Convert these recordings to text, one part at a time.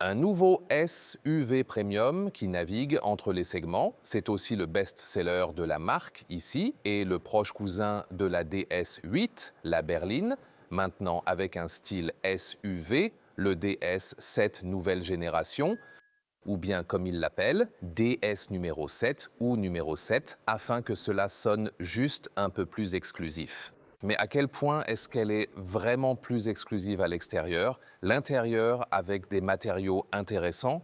Un nouveau SUV Premium qui navigue entre les segments. C'est aussi le best-seller de la marque ici et le proche cousin de la DS8, la berline. Maintenant avec un style SUV, le DS7 nouvelle génération, ou bien comme il l'appelle, DS numéro 7 ou numéro 7, afin que cela sonne juste un peu plus exclusif. Mais à quel point est-ce qu'elle est vraiment plus exclusive à l'extérieur, l'intérieur avec des matériaux intéressants,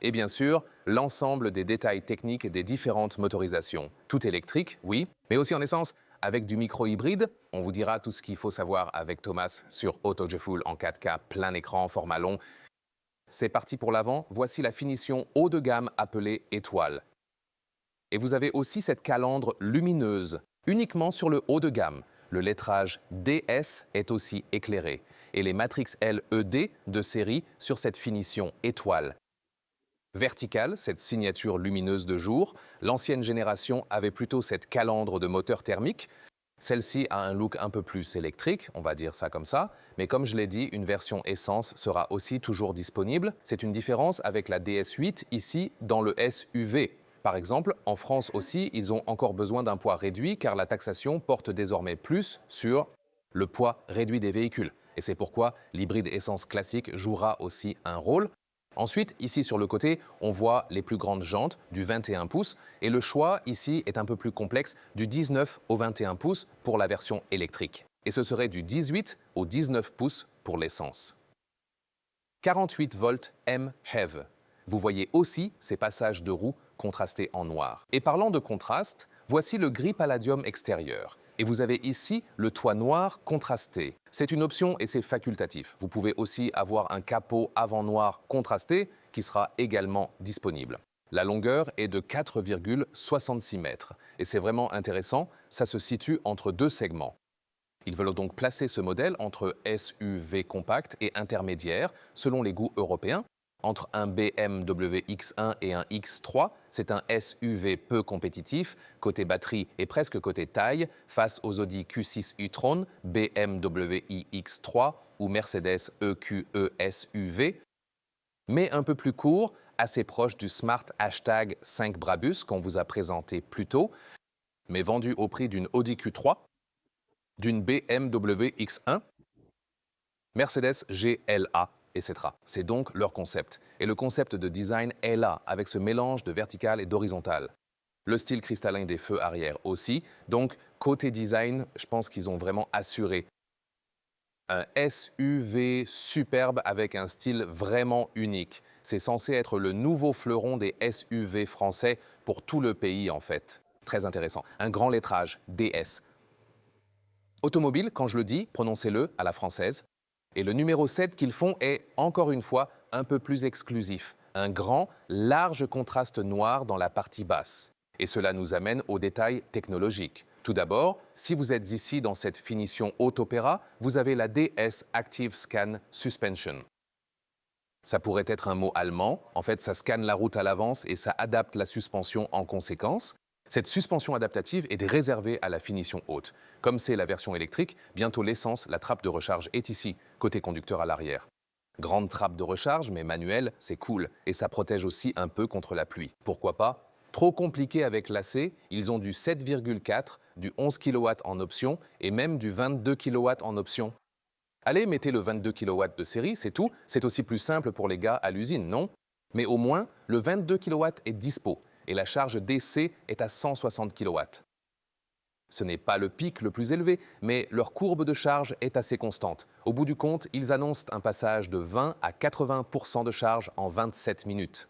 et bien sûr, l'ensemble des détails techniques des différentes motorisations. Tout électrique, oui, mais aussi en essence, avec du micro-hybride. On vous dira tout ce qu'il faut savoir avec Thomas sur AutoJeFool en 4K, plein écran, format long. C'est parti pour l'avant, voici la finition haut de gamme appelée étoile. Et vous avez aussi cette calandre lumineuse, uniquement sur le haut de gamme. Le lettrage DS est aussi éclairé. Et les Matrix LED de série sur cette finition étoile. Verticale, cette signature lumineuse de jour. L'ancienne génération avait plutôt cette calandre de moteur thermique. Celle-ci a un look un peu plus électrique, on va dire ça comme ça, mais comme je l'ai dit, une version essence sera aussi toujours disponible. C'est une différence avec la DS8 ici dans le SUV. Par exemple, en France aussi, ils ont encore besoin d'un poids réduit car la taxation porte désormais plus sur le poids réduit des véhicules. Et c'est pourquoi l'hybride essence classique jouera aussi un rôle. Ensuite, ici sur le côté, on voit les plus grandes jantes du 21 pouces et le choix ici est un peu plus complexe du 19 au 21 pouces pour la version électrique. Et ce serait du 18 au 19 pouces pour l'essence. 48 volts MHEV. Vous voyez aussi ces passages de roues contrastés en noir. Et parlant de contraste, voici le gris palladium extérieur. Et vous avez ici le toit noir contrasté. C'est une option et c'est facultatif. Vous pouvez aussi avoir un capot avant noir contrasté qui sera également disponible. La longueur est de 4,66 mètres. Et c'est vraiment intéressant, ça se situe entre deux segments. Ils veulent donc placer ce modèle entre SUV compact et intermédiaire, selon les goûts européens. Entre un BMW X1 et un X3, c'est un SUV peu compétitif, côté batterie et presque côté taille, face aux Audi Q6 e-tron, BMW iX3 ou Mercedes EQE SUV, mais un peu plus court, assez proche du Smart Hashtag 5 Brabus qu'on vous a présenté plus tôt, mais vendu au prix d'une Audi Q3, d'une BMW X1, Mercedes GLA, etc. C'est donc leur concept. Et le concept de design est là, avec ce mélange de vertical et d'horizontal. Le style cristallin des feux arrière aussi. Donc, côté design, je pense qu'ils ont vraiment assuré un SUV superbe avec un style vraiment unique. C'est censé être le nouveau fleuron des SUV français pour tout le pays, en fait. Très intéressant. Un grand lettrage, DS. Automobile, quand je le dis, prononcez-le à la française. Et le numéro 7 qu'ils font est, encore une fois, un peu plus exclusif. Un grand, large contraste noir dans la partie basse. Et cela nous amène aux détails technologiques. Tout d'abord, si vous êtes ici dans cette finition haute opéra, vous avez la DS Active Scan Suspension. Ça pourrait être un mot allemand. En fait, ça scanne la route à l'avance et ça adapte la suspension en conséquence. Cette suspension adaptative est réservée à la finition haute. Comme c'est la version électrique, bientôt l'essence, la trappe de recharge est ici, côté conducteur à l'arrière. Grande trappe de recharge, mais manuelle, c'est cool. Et ça protège aussi un peu contre la pluie. Pourquoi pas? Trop compliqué avec l'AC, ils ont du 7,4, du 11 kW en option et même du 22 kW en option. Allez, mettez le 22 kW de série, c'est tout. C'est aussi plus simple pour les gars à l'usine, non? Mais au moins, le 22 kW est dispo et la charge DC est à 160 kW. Ce n'est pas le pic le plus élevé, mais leur courbe de charge est assez constante. Au bout du compte, ils annoncent un passage de 20 à 80% de charge en 27 minutes.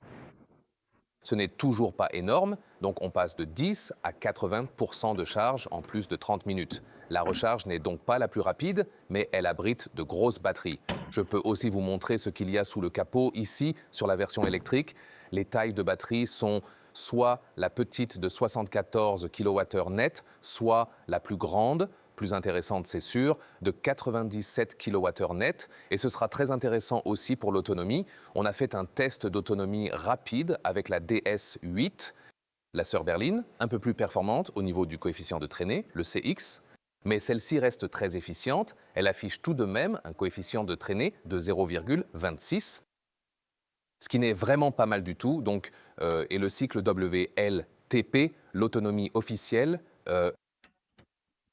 Ce n'est toujours pas énorme, donc on passe de 10 à 80% de charge en plus de 30 minutes. La recharge n'est donc pas la plus rapide, mais elle abrite de grosses batteries. Je peux aussi vous montrer ce qu'il y a sous le capot ici sur la version électrique. Les tailles de batterie sont soit la petite de 74 kWh net, soit la plus grande, plus intéressante c'est sûr, de 97 kWh net. Et ce sera très intéressant aussi pour l'autonomie. On a fait un test d'autonomie rapide avec la DS8, la sœur berline, un peu plus performante au niveau du coefficient de traînée, le CX. Mais celle-ci reste très efficiente. Elle affiche tout de même un coefficient de traînée de 0,26. qui n'est vraiment pas mal du tout. Donc, et le cycle WLTP, l'autonomie officielle,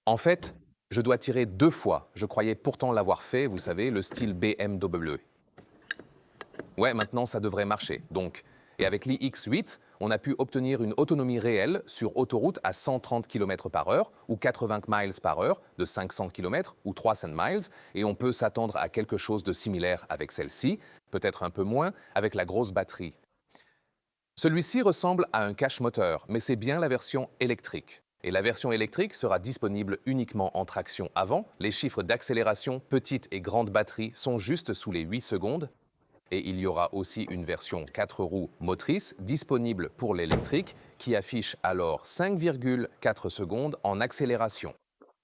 en fait, je dois tirer 2 fois. Je croyais pourtant l'avoir fait, vous savez, le style BMW. Ouais, maintenant ça devrait marcher. Donc, et avec l'iX8, on a pu obtenir une autonomie réelle sur autoroute à 130 km/h ou 80 miles par heure de 500 km ou 300 miles, et on peut s'attendre à quelque chose de similaire avec celle-ci, peut-être un peu moins avec la grosse batterie. Celui-ci ressemble à un cache-moteur, mais c'est bien la version électrique. Et la version électrique sera disponible uniquement en traction avant. Les chiffres d'accélération, petite et grande batterie, sont juste sous les 8 secondes. Et il y aura aussi une version 4 roues motrice disponible pour l'électrique qui affiche alors 5,4 secondes en accélération.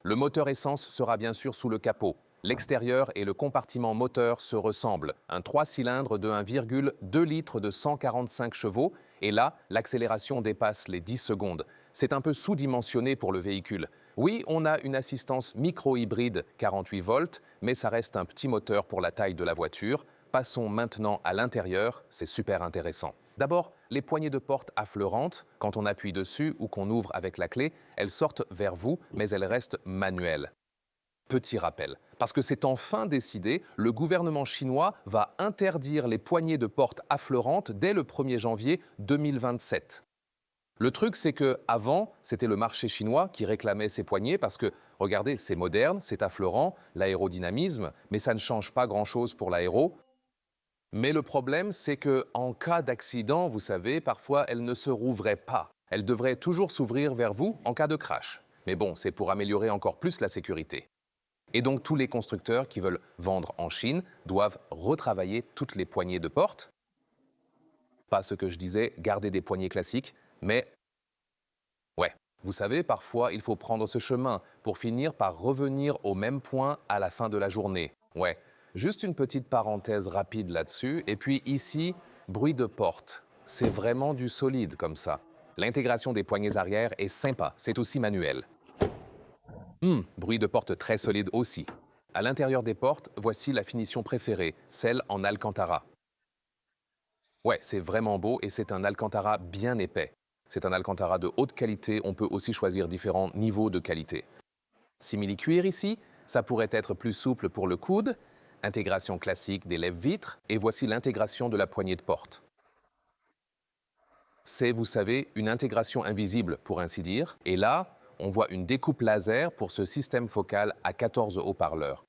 Le moteur essence sera bien sûr sous le capot. L'extérieur et le compartiment moteur se ressemblent. Un 3 cylindres de 1,2 litres de 145 chevaux et là, l'accélération dépasse les 10 secondes. C'est un peu sous-dimensionné pour le véhicule. Oui, on a une assistance micro-hybride 48 volts, mais ça reste un petit moteur pour la taille de la voiture. Passons maintenant à l'intérieur, c'est super intéressant. D'abord, les poignées de porte affleurantes, quand on appuie dessus ou qu'on ouvre avec la clé, elles sortent vers vous, mais elles restent manuelles. Petit rappel, parce que c'est enfin décidé, le gouvernement chinois va interdire les poignées de porte affleurantes dès le 1er janvier 2027. Le truc, c'est que avant, c'était le marché chinois qui réclamait ces poignées parce que, regardez, c'est moderne, c'est affleurant, l'aérodynamisme, mais ça ne change pas grand-chose pour l'aéro. Mais le problème, c'est que en cas d'accident, vous savez, parfois, elles ne se rouvraient pas. Elles devraient toujours s'ouvrir vers vous en cas de crash. Mais bon, c'est pour améliorer encore plus la sécurité. Et donc, tous les constructeurs qui veulent vendre en Chine doivent retravailler toutes les poignées de porte. Pas ce que je disais, garder des poignées classiques, mais ouais, vous savez, parfois, il faut prendre ce chemin pour finir par revenir au même point à la fin de la journée. Ouais, juste une petite parenthèse rapide là-dessus. Et puis ici, bruit de porte. C'est vraiment du solide comme ça. L'intégration des poignées arrière est sympa, c'est aussi manuel. Bruit de porte très solide aussi. À l'intérieur des portes, voici la finition préférée, celle en Alcantara. Ouais, c'est vraiment beau et c'est un Alcantara bien épais. C'est un Alcantara de haute qualité, on peut aussi choisir différents niveaux de qualité. Simili-cuir ici, ça pourrait être plus souple pour le coude, intégration classique des lève-vitres, et voici l'intégration de la poignée de porte. C'est, vous savez, une intégration invisible pour ainsi dire, et là, on voit une découpe laser pour ce système focal à 14 haut-parleurs.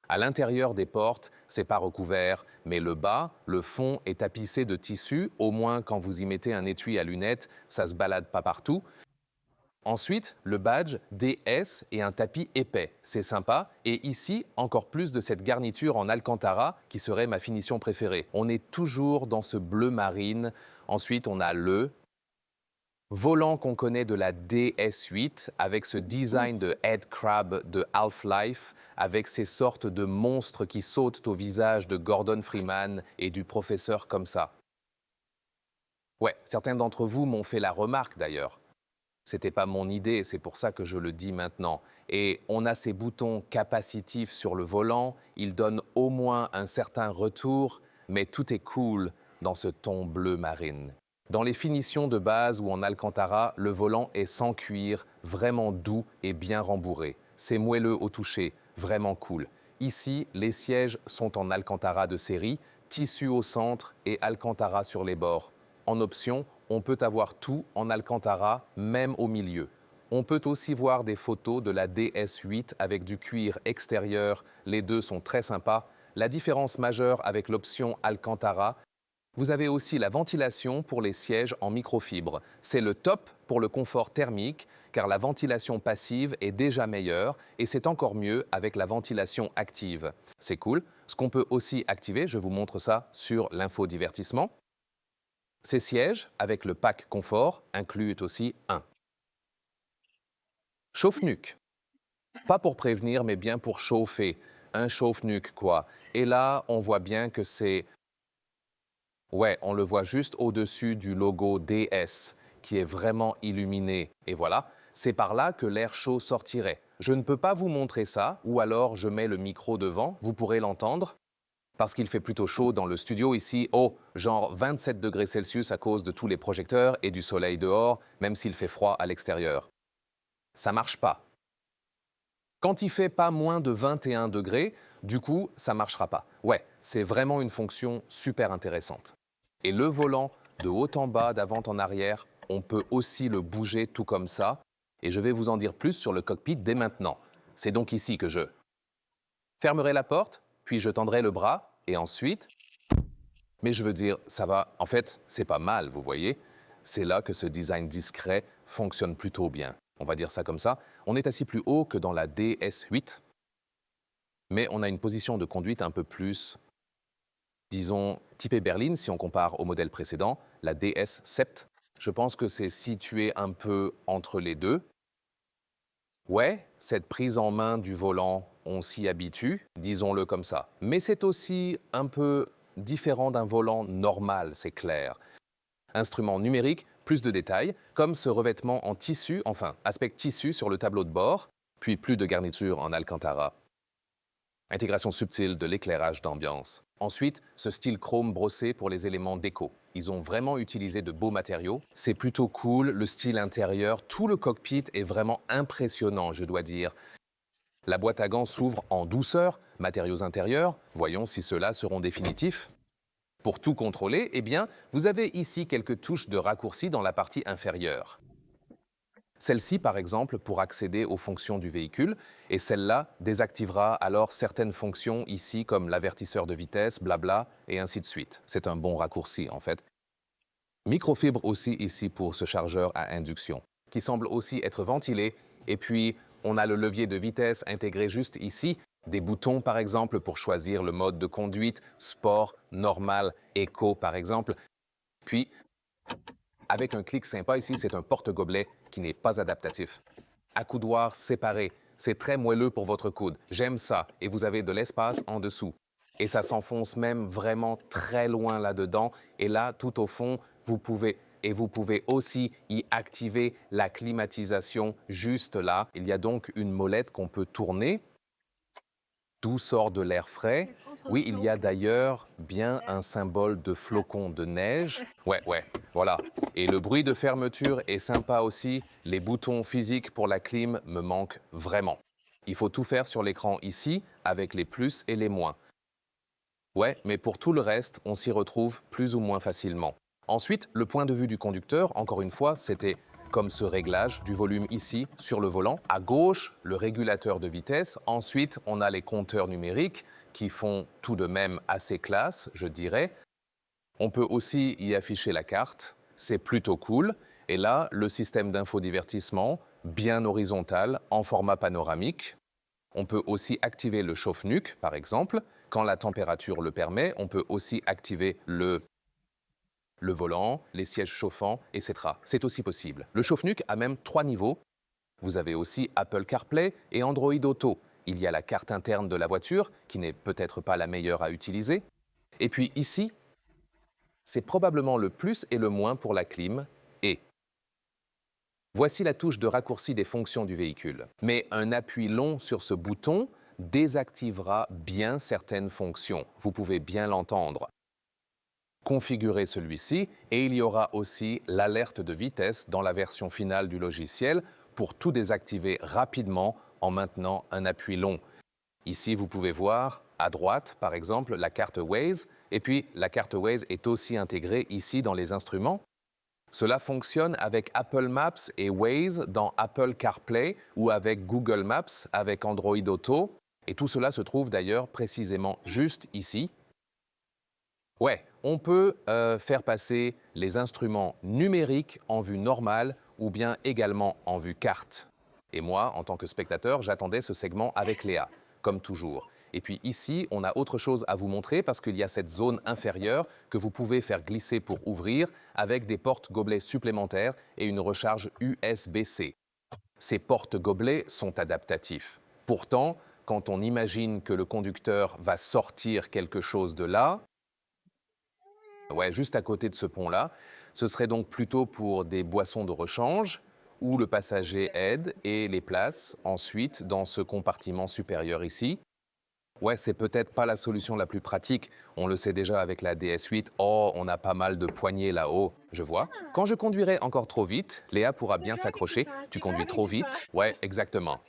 À l'intérieur des portes, c'est pas recouvert, mais le bas, le fond est tapissé de tissu, au moins quand vous y mettez un étui à lunettes, ça se balade pas partout. Ensuite, le badge DS et un tapis épais, c'est sympa. Et ici, encore plus de cette garniture en Alcantara qui serait ma finition préférée. On est toujours dans ce bleu marine. Ensuite, on a le volant qu'on connaît de la DS8 avec ce design de head crab de Half-Life, avec ces sortes de monstres qui sautent au visage de Gordon Freeman et du professeur comme ça. Ouais, certains d'entre vous m'ont fait la remarque d'ailleurs. C'était pas mon idée, c'est pour ça que je le dis maintenant. Et on a ces boutons capacitifs sur le volant, ils donnent au moins un certain retour, mais tout est cool dans ce ton bleu marine. Dans les finitions de base ou en Alcantara, le volant est sans cuir, vraiment doux et bien rembourré. C'est moelleux au toucher, vraiment cool. Ici, les sièges sont en Alcantara de série, tissu au centre et Alcantara sur les bords. En option, on peut avoir tout en Alcantara, même au milieu. On peut aussi voir des photos de la DS8 avec du cuir extérieur. Les deux sont très sympas. La différence majeure avec l'option Alcantara, vous avez aussi la ventilation pour les sièges en microfibre. C'est le top pour le confort thermique, car la ventilation passive est déjà meilleure et c'est encore mieux avec la ventilation active. C'est cool. Ce qu'on peut aussi activer, je vous montre ça sur l'infodivertissement. Ces sièges, avec le pack confort, incluent aussi un chauffe-nuque. Pas pour prévenir, mais bien pour chauffer. Un chauffe-nuque, quoi. Et là, on voit bien que c'est... Ouais, on le voit juste au-dessus du logo DS, qui est vraiment illuminé. Et voilà, c'est par là que l'air chaud sortirait. Je ne peux pas vous montrer ça, ou alors je mets le micro devant, vous pourrez l'entendre. parce qu'il fait plutôt chaud dans le studio ici. Oh, genre 27 degrés Celsius à cause de tous les projecteurs et du soleil dehors, même s'il fait froid à l'extérieur. Ça marche pas. Quand il fait pas moins de 21 degrés, du coup, ça marchera pas. Ouais, c'est vraiment une fonction super intéressante. Et le volant, de haut en bas, d'avant en arrière, on peut aussi le bouger tout comme ça. Et je vais vous en dire plus sur le cockpit dès maintenant. C'est donc ici que je fermerai la porte, puis je tendrai le bras, et ensuite... Mais je veux dire, ça va, en fait, c'est pas mal, vous voyez. C'est là que ce design discret fonctionne plutôt bien. On va dire ça comme ça. On est assis plus haut que dans la DS8, mais on a une position de conduite un peu plus, disons, typée berline si on compare au modèle précédent, la DS7. Je pense que c'est situé un peu entre les deux. Ouais, cette prise en main du volant, on s'y habitue, disons-le comme ça. Mais c'est aussi un peu différent d'un volant normal, c'est clair. Instrument numérique, plus de détails, comme ce revêtement en tissu, enfin, aspect tissu sur le tableau de bord, puis plus de garniture en alcantara. Intégration subtile de l'éclairage d'ambiance. Ensuite, ce style chrome brossé pour les éléments déco. Ils ont vraiment utilisé de beaux matériaux. C'est plutôt cool, le style intérieur, tout le cockpit est vraiment impressionnant, je dois dire. La boîte à gants s'ouvre en douceur, matériaux intérieurs, voyons si ceux-là seront définitifs. Pour tout contrôler, eh bien, vous avez ici quelques touches de raccourci dans la partie inférieure. Celle-ci, par exemple, pour accéder aux fonctions du véhicule, et celle-là désactivera alors certaines fonctions ici comme l'avertisseur de vitesse, blabla, et ainsi de suite. C'est un bon raccourci, en fait. Microfibre aussi ici pour ce chargeur à induction, qui semble aussi être ventilé, et puis on a le levier de vitesse intégré juste ici, des boutons par exemple pour choisir le mode de conduite, sport, normal, éco par exemple, puis avec un clic sympa ici, c'est un porte-gobelet qui n'est pas adaptatif. Accoudoir séparé, c'est très moelleux pour votre coude. J'aime ça, et vous avez de l'espace en dessous. Et ça s'enfonce même vraiment très loin là-dedans. Et là, tout au fond, vous pouvez aussi y activer la climatisation juste là. Il y a donc une molette qu'on peut tourner. D'où sort de l'air frais. Oui, il y a d'ailleurs bien un symbole de flocon de neige. Ouais, voilà. Et le bruit de fermeture est sympa aussi. Les boutons physiques pour la clim me manquent vraiment. Il faut tout faire sur l'écran ici, avec les plus et les moins. Ouais, mais pour tout le reste, on s'y retrouve plus ou moins facilement. Ensuite, le point de vue du conducteur, encore une fois, c'était comme ce réglage du volume ici sur le volant. À gauche, le régulateur de vitesse. Ensuite, on a les compteurs numériques qui font tout de même assez classe, je dirais. On peut aussi y afficher la carte. C'est plutôt cool. Et là, le système d'infodivertissement, bien horizontal, en format panoramique. On peut aussi activer le chauffe-nuque, par exemple. Quand la température le permet, on peut aussi activer le volant, les sièges chauffants, etc. C'est aussi possible. Le chauffe-nuque a même 3 niveaux. Vous avez aussi Apple CarPlay et Android Auto. Il y a la carte interne de la voiture, qui n'est peut-être pas la meilleure à utiliser. Et puis ici, c'est probablement le plus et le moins pour la clim. Et voici la touche de raccourci des fonctions du véhicule. Mais un appui long sur ce bouton désactivera bien certaines fonctions. Vous pouvez bien l'entendre. Configurez celui-ci et il y aura aussi l'alerte de vitesse dans la version finale du logiciel pour tout désactiver rapidement en maintenant un appui long. Ici, vous pouvez voir à droite, par exemple, la carte Waze, et puis la carte Waze est aussi intégrée ici dans les instruments. Cela fonctionne avec Apple Maps et Waze dans Apple CarPlay ou avec Google Maps avec Android Auto. Et tout cela se trouve d'ailleurs précisément juste ici. Ouais, on peut faire passer les instruments numériques en vue normale ou bien également en vue carte. Et moi, en tant que spectateur, j'attendais ce segment avec Léa, comme toujours. Et puis ici, on a autre chose à vous montrer parce qu'il y a cette zone inférieure que vous pouvez faire glisser pour ouvrir avec des portes gobelets supplémentaires et une recharge USB-C. Ces portes gobelets sont adaptatifs. Pourtant, quand on imagine que le conducteur va sortir quelque chose de là, ouais, juste à côté de ce pont-là, ce serait donc plutôt pour des boissons de rechange où le passager aide et les place ensuite dans ce compartiment supérieur ici. Ouais, c'est peut-être pas la solution la plus pratique. On le sait déjà avec la DS8. Oh, on a pas mal de poignées là-haut, je vois. Quand je conduirai encore trop vite, Léa pourra You're bien driving too s'accrocher. fast. Tu You're conduis driving trop too vite? fast. Ouais, exactement.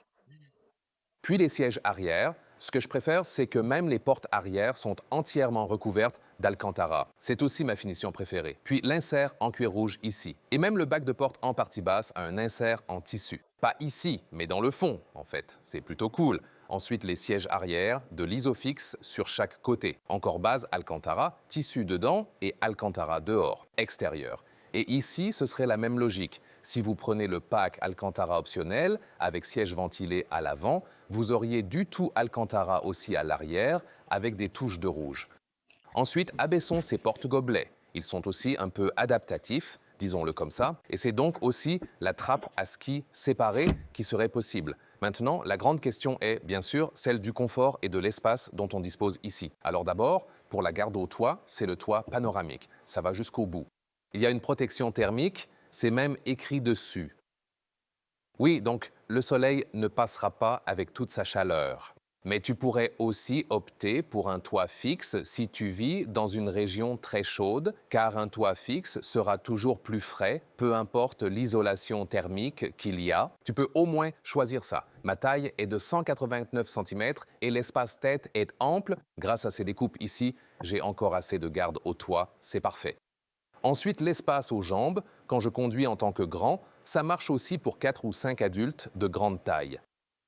Puis les sièges arrière. Ce que je préfère, c'est que même les portes arrière sont entièrement recouvertes d'Alcantara. C'est aussi ma finition préférée. Puis l'insert en cuir rouge ici. Et même le bac de porte en partie basse a un insert en tissu. Pas ici, mais dans le fond, en fait. C'est plutôt cool. Ensuite, les sièges arrière, de l'isofix sur chaque côté. Encore base Alcantara, tissu dedans et Alcantara dehors, extérieur. Et ici, ce serait la même logique. Si vous prenez le pack Alcantara optionnel, avec siège ventilé à l'avant, vous auriez du tout Alcantara aussi à l'arrière, avec des touches de rouge. Ensuite, abaissons ces porte-gobelets. Ils sont aussi un peu adaptatifs, disons-le comme ça, et c'est donc aussi la trappe à ski séparée qui serait possible. Maintenant, la grande question est, bien sûr, celle du confort et de l'espace dont on dispose ici. Alors d'abord, pour la garde au toit, c'est le toit panoramique. Ça va jusqu'au bout. Il y a une protection thermique, c'est même écrit dessus. Oui, donc le soleil ne passera pas avec toute sa chaleur. Mais tu pourrais aussi opter pour un toit fixe si tu vis dans une région très chaude, car un toit fixe sera toujours plus frais, peu importe l'isolation thermique qu'il y a. Tu peux au moins choisir ça. Ma taille est de 189 cm et l'espace tête est ample. Grâce à ces découpes ici, j'ai encore assez de garde au toit, c'est parfait. Ensuite, l'espace aux jambes, quand je conduis en tant que grand, ça marche aussi pour 4 ou 5 adultes de grande taille.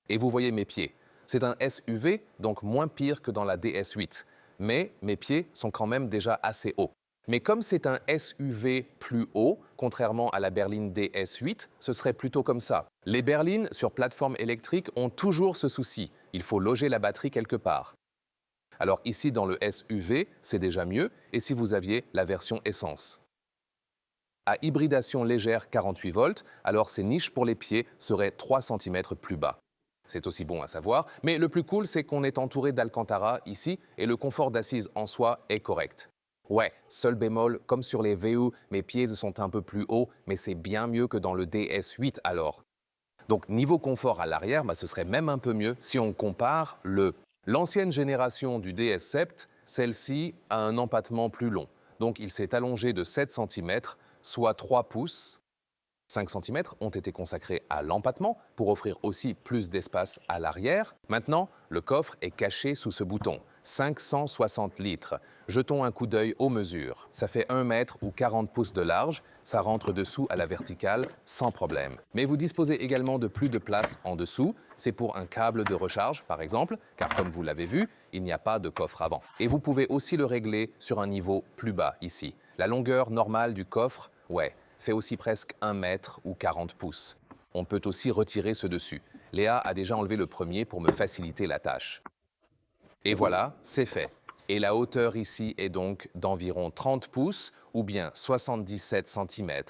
Et vous voyez mes pieds. C'est un SUV, donc moins pire que dans la DS8. Mais mes pieds sont quand même déjà assez hauts. Mais comme c'est un SUV plus haut, contrairement à la berline DS8, ce serait plutôt comme ça. Les berlines sur plateforme électrique ont toujours ce souci. Il faut loger la batterie quelque part. Alors ici, dans le SUV, c'est déjà mieux, et si vous aviez la version essence. À hybridation légère 48 volts, alors ces niches pour les pieds seraient 3 cm plus bas. C'est aussi bon à savoir, mais le plus cool, c'est qu'on est entouré d'Alcantara ici et le confort d'assise en soi est correct. Ouais, seul bémol, comme sur les VU, mes pieds sont un peu plus hauts, mais c'est bien mieux que dans le DS8 alors. Donc niveau confort à l'arrière, ce serait même un peu mieux si on compare l'ancienne génération du DS7, celle-ci a un empattement plus long. Donc il s'est allongé de 7 cm, soit 3 pouces. 5 cm ont été consacrés à l'empattement pour offrir aussi plus d'espace à l'arrière. Maintenant, le coffre est caché sous ce bouton. 560 litres. Jetons un coup d'œil aux mesures. Ça fait 1 mètre ou 40 pouces de large. Ça rentre dessous à la verticale sans problème. Mais vous disposez également de plus de place en dessous. C'est pour un câble de recharge, par exemple, car comme vous l'avez vu, il n'y a pas de coffre avant. Et vous pouvez aussi le régler sur un niveau plus bas, ici. La longueur normale du coffre, ouais, fait aussi presque 1 mètre ou 40 pouces. On peut aussi retirer ce dessus. Léa a déjà enlevé le premier pour me faciliter la tâche. Et voilà, c'est fait. Et la hauteur ici est donc d'environ 30 pouces ou bien 77 cm.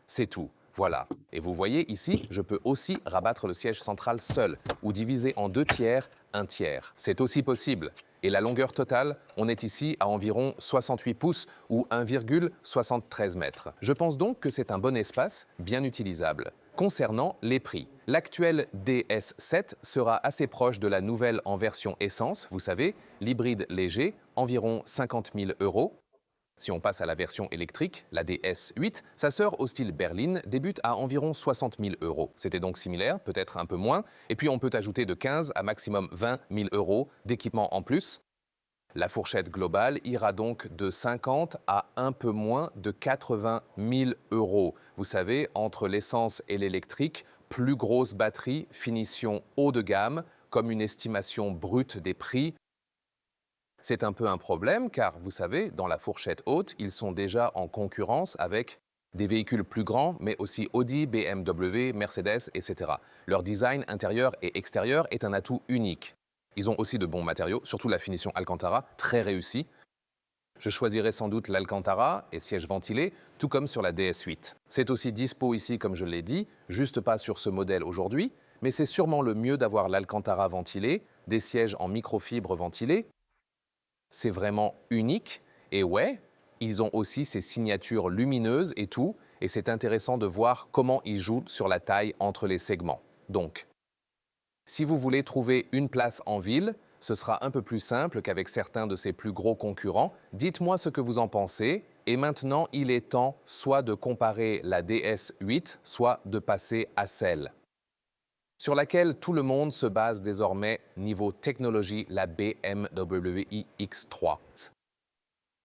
C'est tout. Voilà. Et vous voyez ici, je peux aussi rabattre le siège central seul ou diviser en 2 tiers, 1 tiers. C'est aussi possible. Et la longueur totale, on est ici à environ 68 pouces ou 1,73 mètres. Je pense donc que c'est un bon espace, bien utilisable. Concernant les prix, l'actuel DS7 sera assez proche de la nouvelle en version essence, vous savez, l'hybride léger, environ 50 000 euros. Si on passe à la version électrique, la DS8, sa sœur au style berline débute à environ 60 000 euros. C'était donc similaire, peut-être un peu moins. Et puis on peut ajouter de 15 à maximum 20 000 euros d'équipement en plus. La fourchette globale ira donc de 50 à un peu moins de 80 000 euros. Vous savez, entre l'essence et l'électrique, plus grosse batterie, finition haut de gamme, comme une estimation brute des prix. C'est un peu un problème car, vous savez, dans la fourchette haute, ils sont déjà en concurrence avec des véhicules plus grands, mais aussi Audi, BMW, Mercedes, etc. Leur design intérieur et extérieur est un atout unique. Ils ont aussi de bons matériaux, surtout la finition Alcantara, très réussie. Je choisirais sans doute l'Alcantara et siège ventilé, tout comme sur la DS8. C'est aussi dispo ici, comme je l'ai dit, juste pas sur ce modèle aujourd'hui, mais c'est sûrement le mieux d'avoir l'Alcantara ventilé, des sièges en microfibre ventilés. C'est vraiment unique. Et ouais, ils ont aussi ces signatures lumineuses et tout, et c'est intéressant de voir comment ils jouent sur la taille entre les segments. Donc, si vous voulez trouver une place en ville, Ce sera un peu plus simple qu'avec certains de ses plus gros concurrents. Dites-moi ce que vous en pensez. Et maintenant, il est temps soit de comparer la DS8, soit de passer à celle sur laquelle tout le monde se base désormais niveau technologie, la BMW iX3.